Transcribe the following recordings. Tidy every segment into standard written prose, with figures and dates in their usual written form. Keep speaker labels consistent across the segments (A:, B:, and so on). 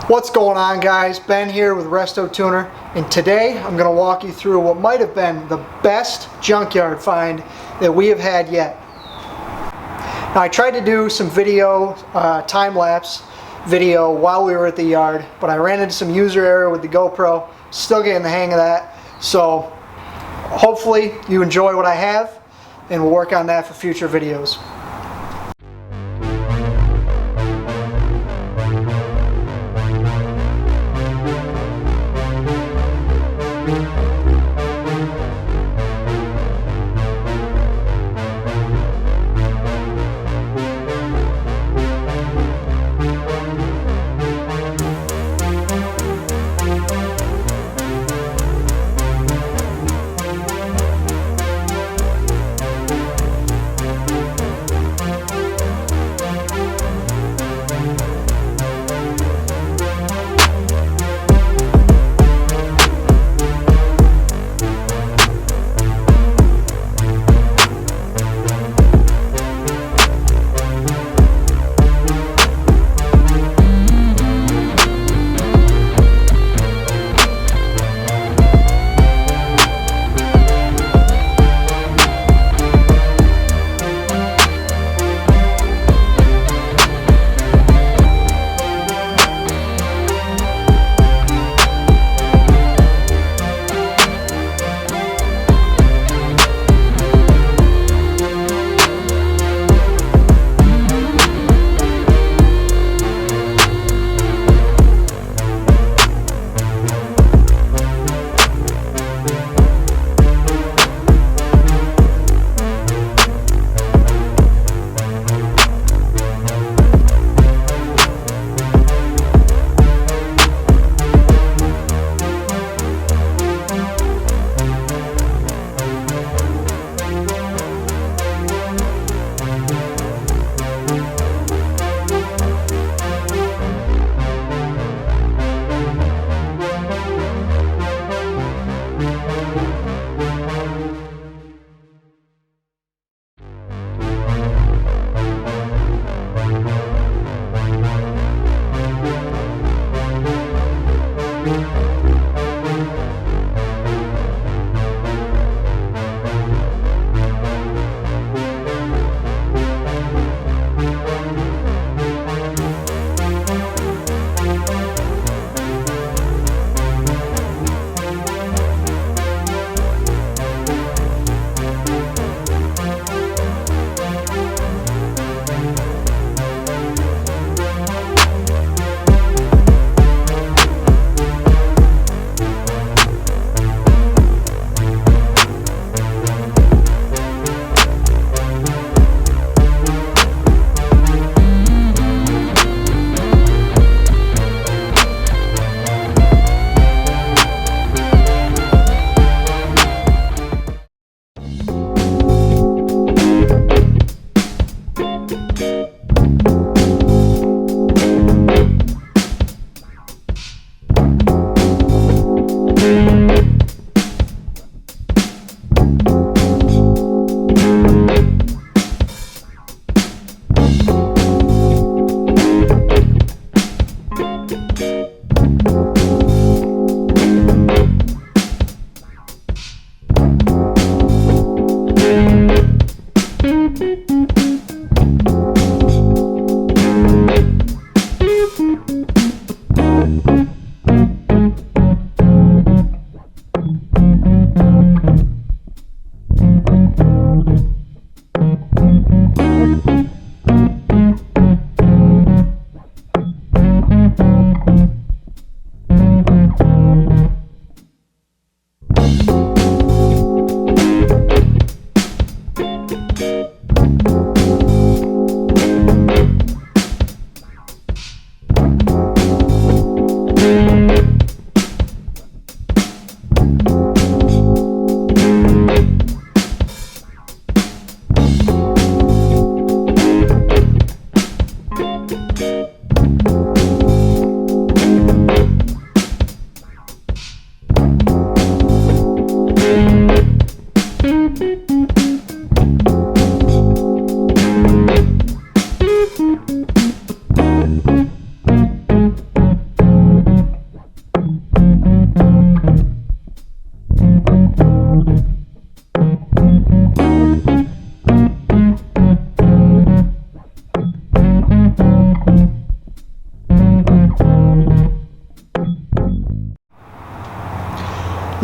A: What's going on, guys? Ben here with Resto Tuner, and today I'm going to walk you through what might have been the best junkyard find that we have had yet. Now, I tried to do some video, time-lapse video while we were at the yard, but I ran into some user error with the GoPro. Still getting the hang of that, so hopefully you enjoy what I have, and we'll work on that for future videos.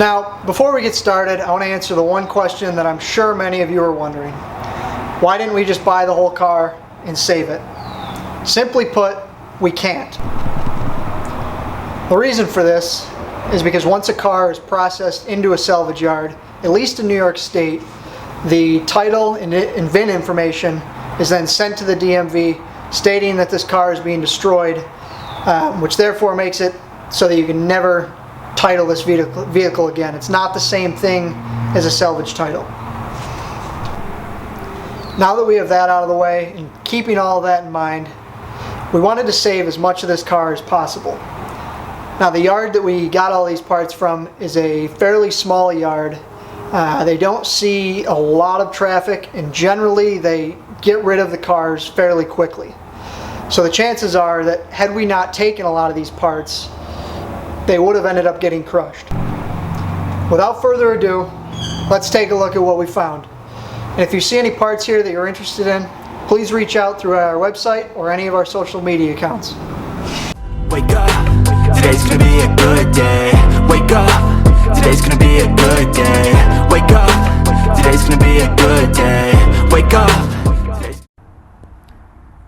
A: Now, before we get started, I want to answer the one question that I'm sure many of you are wondering. Why didn't we just buy the whole car and save it? Simply put, we can't. The reason for this is because once a car is processed into a salvage yard, at least in New York State, the title and VIN information is then sent to the DMV stating that this car is being destroyed, which therefore makes it so that you can never title this vehicle again. It's not the same thing as a salvage title. Now that we have that out of the way, and keeping all of that in mind, we wanted to save as much of this car as possible. Now, the yard that we got all these parts from is a fairly small yard. They don't see a lot of traffic, and generally they get rid of the cars fairly quickly. So the chances are that had we not taken a lot of these parts, they would have ended up getting crushed. Without further ado, let's take a look at what we found. And if you see any parts here that you're interested in, please reach out through our website or any of our social media accounts.
B: Wake up, today's gonna be a good day. Wake up, today's gonna be a good day. Wake up, today's gonna be a good day. Wake up.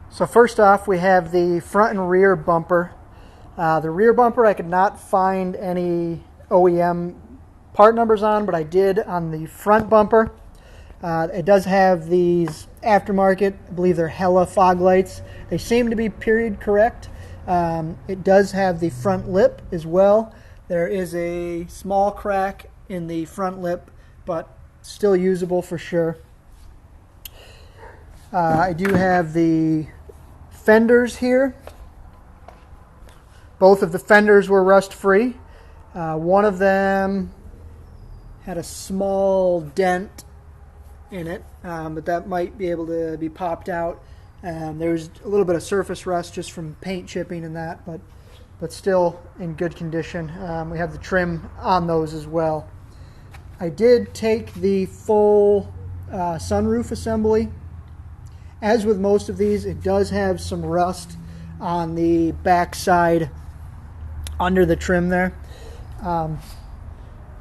A: So first off, we have the front and rear bumper. The rear bumper I could not find any OEM part numbers on, but I did on the front bumper. It does have these aftermarket, I believe they're Hella fog lights. They seem to be period correct. It does have the front lip as well. There is a small crack in the front lip, but still usable for sure. I do have the fenders here. Both of the fenders were rust free. One of them had a small dent in it, but that might be able to be popped out. There's a little bit of surface rust just from paint chipping and that, but still in good condition. We have the trim on those as well. I did take the full sunroof assembly. As with most of these, it does have some rust on the back side under the trim there,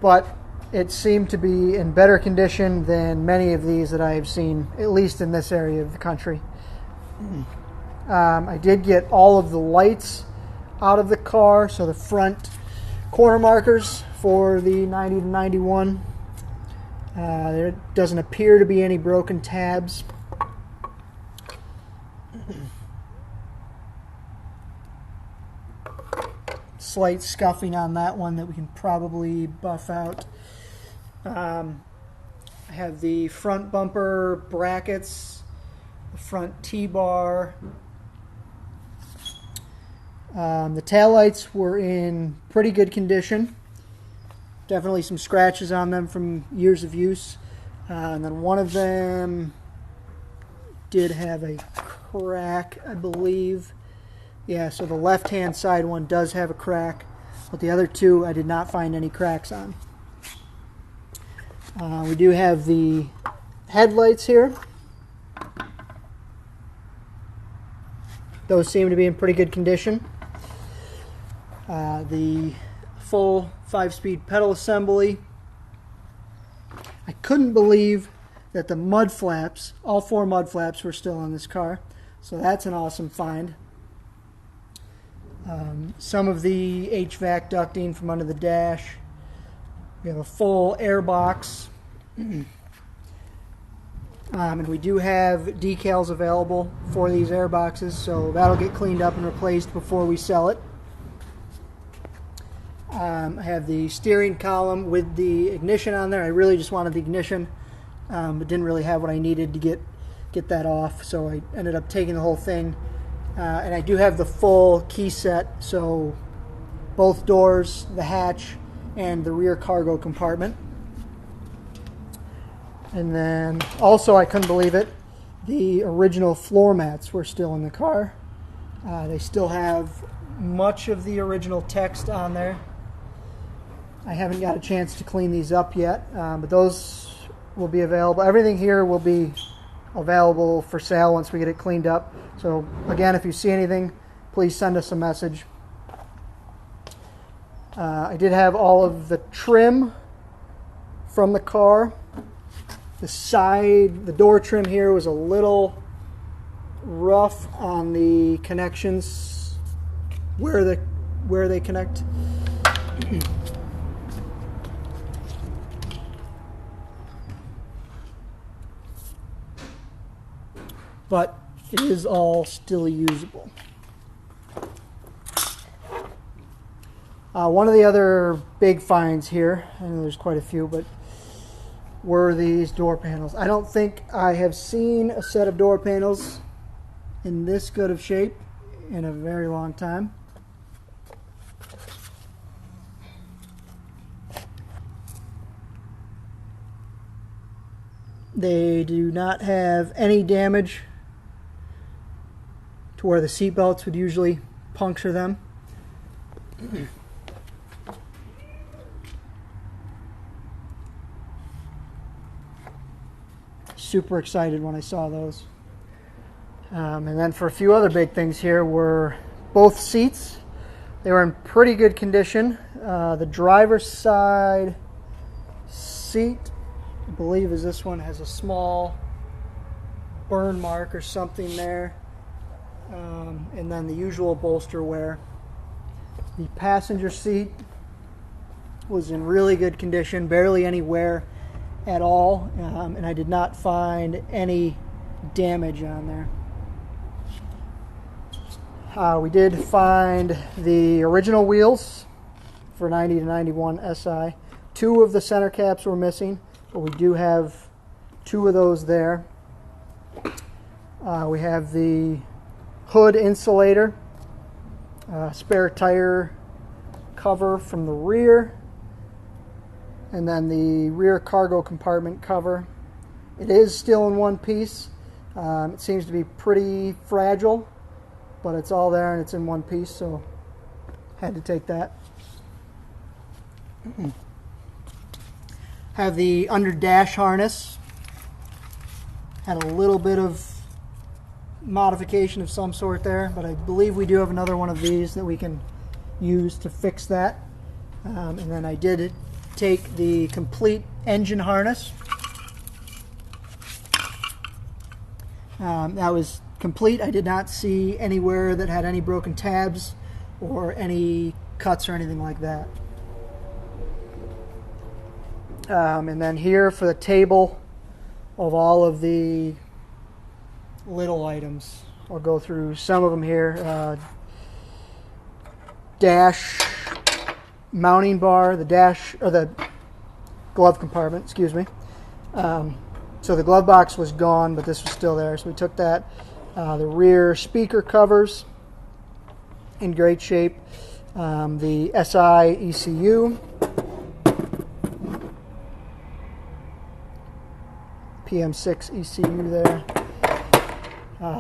A: but it seemed to be in better condition than many of these that I have seen, at least in this area of the country. I did get all of the lights out of the car, so the front corner markers for the 90 to 91. There doesn't appear to be any broken tabs. Slight scuffing on that one that we can probably buff out. I have the front bumper brackets, the front T-bar. The taillights were in pretty good condition. Definitely some scratches on them from years of use. And then one of them did have a crack, I believe. Yeah, so the left-hand side one does have a crack, but the other two I did not find any cracks on. We do have the headlights here. Those seem to be in pretty good condition. The full 5-speed pedal assembly. I couldn't believe that the mud flaps, all 4 mud flaps, were still on this car, so that's an awesome find. Some of the HVAC ducting from under the dash. We have a full air box. And we do have decals available for these air boxes, so that'll get cleaned up and replaced before we sell it. I have the steering column with the ignition on there. I really just wanted the ignition, but didn't really have what I needed to get that off, so I ended up taking the whole thing. And I do have the full key set, so both doors, the hatch, and the rear cargo compartment. And then also, I couldn't believe it, the original floor mats were still in the car. They still have much of the original text on there. I haven't got a chance to clean these up yet, but those will be available. Everything here will be available for sale once we get it cleaned up. So again, if you see anything, please send us a message. I did have all of the trim from the car. The door trim here was a little rough on the connections where they connect. But it is all still usable. One of the other big finds here, I know there's quite a few, but were these door panels. I don't think I have seen a set of door panels in this good of shape in a very long time. They do not have any damage to where the seat belts would usually puncture them. Super excited when I saw those. And then for a few other big things here were both seats. They were in pretty good condition. The driver's side seat, I believe is this one, has a small burn mark or something there. And then the usual bolster wear. The passenger seat was in really good condition, barely any wear at all, and I did not find any damage on there. We did find the original wheels for 90 to 91 SI. 2 of the center caps were missing, but we do have 2 of those there. We have the hood insulator, spare tire cover from the rear, and then the rear cargo compartment cover. It is still in one piece. It seems to be pretty fragile, but it's all there and it's in one piece, so had to take that. Have the under dash harness. Had a little bit of modification of some sort there, but I believe we do have another one of these that we can use to fix that. And then I did take the complete engine harness. That was complete. I did not see anywhere that had any broken tabs or any cuts or anything like that. And then here for the table of all of the little items. I'll go through some of them here. Dash mounting bar, the dash, or the glove compartment, excuse me. So the glove box was gone, but this was still there, so we took that. The rear speaker covers in great shape. The SI ECU, PM6 ECU there.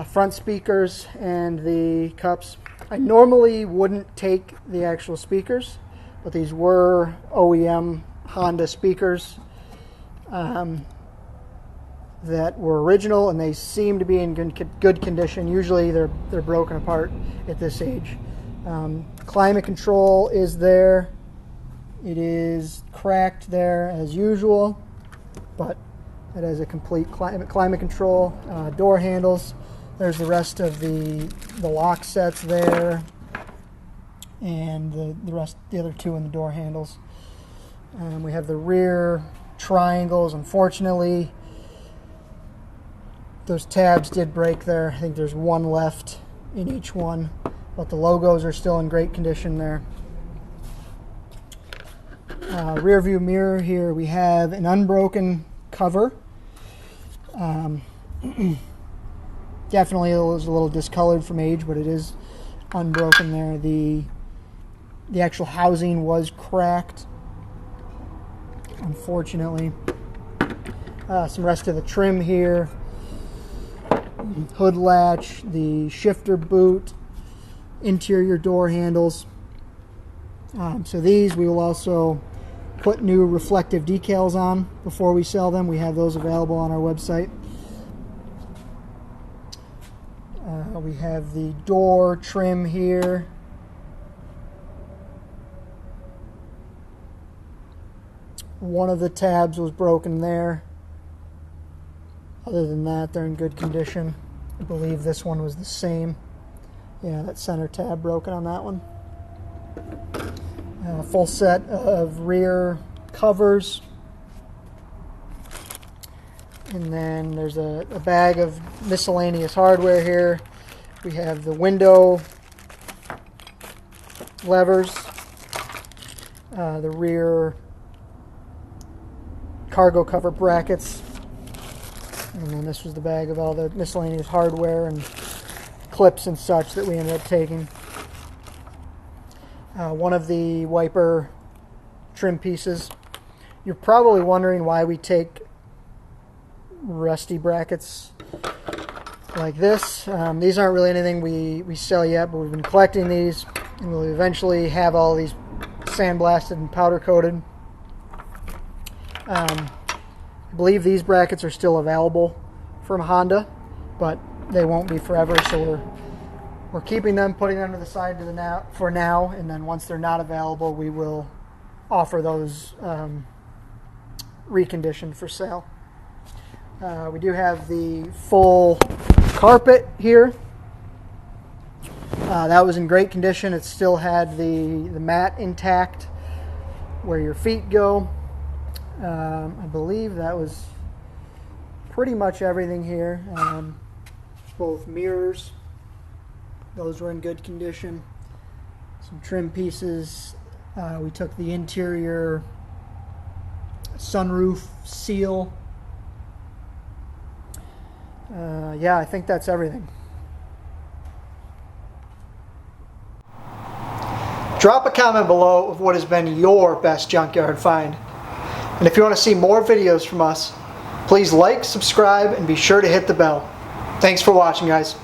A: Front speakers and the cups. I normally wouldn't take the actual speakers, but these were OEM Honda speakers that were original, and they seem to be in good condition. Usually they're broken apart at this age. Climate control is there. It is cracked there as usual, but it has a complete climate control. Door handles. There's the rest of the lock sets there, and the other 2 in the door handles. We have the rear triangles. Unfortunately, those tabs did break there. I think there's 1 left in each one, but the logos are still in great condition there. Rear view mirror here, we have an unbroken cover. Definitely it was a little discolored from age, but it is unbroken there. The actual housing was cracked, unfortunately. Some rest of the trim here. Hood latch, the shifter boot, interior door handles. So these we will also put new reflective decals on before we sell them. We have those available on our website. We have the door trim here. One of the tabs was broken there. Other than that, they're in good condition. I believe this one was the same. Yeah, that center tab broken on that one. Full set of rear covers. And then there's a bag of miscellaneous hardware here. We have the window levers, the rear cargo cover brackets, and then this was the bag of all the miscellaneous hardware and clips and such that we ended up taking. One of the wiper trim pieces. You're probably wondering why we take rusty brackets like this. These aren't really anything we sell yet, but we've been collecting these, and we'll eventually have all these sandblasted and powder coated. I believe these brackets are still available from Honda, but they won't be forever, so we're keeping them, putting them to the side for now, and then once they're not available, we will offer those reconditioned for sale. We do have the full carpet here. That was in great condition. It still had the mat intact where your feet go. I believe that was pretty much everything here. Both mirrors, those were in good condition. Some trim pieces. We took the interior sunroof seal. Yeah, I think that's everything. Drop a comment below of what has been your best junkyard find. And if you want to see more videos from us, please like, subscribe, and be sure to hit the bell. Thanks for watching, guys.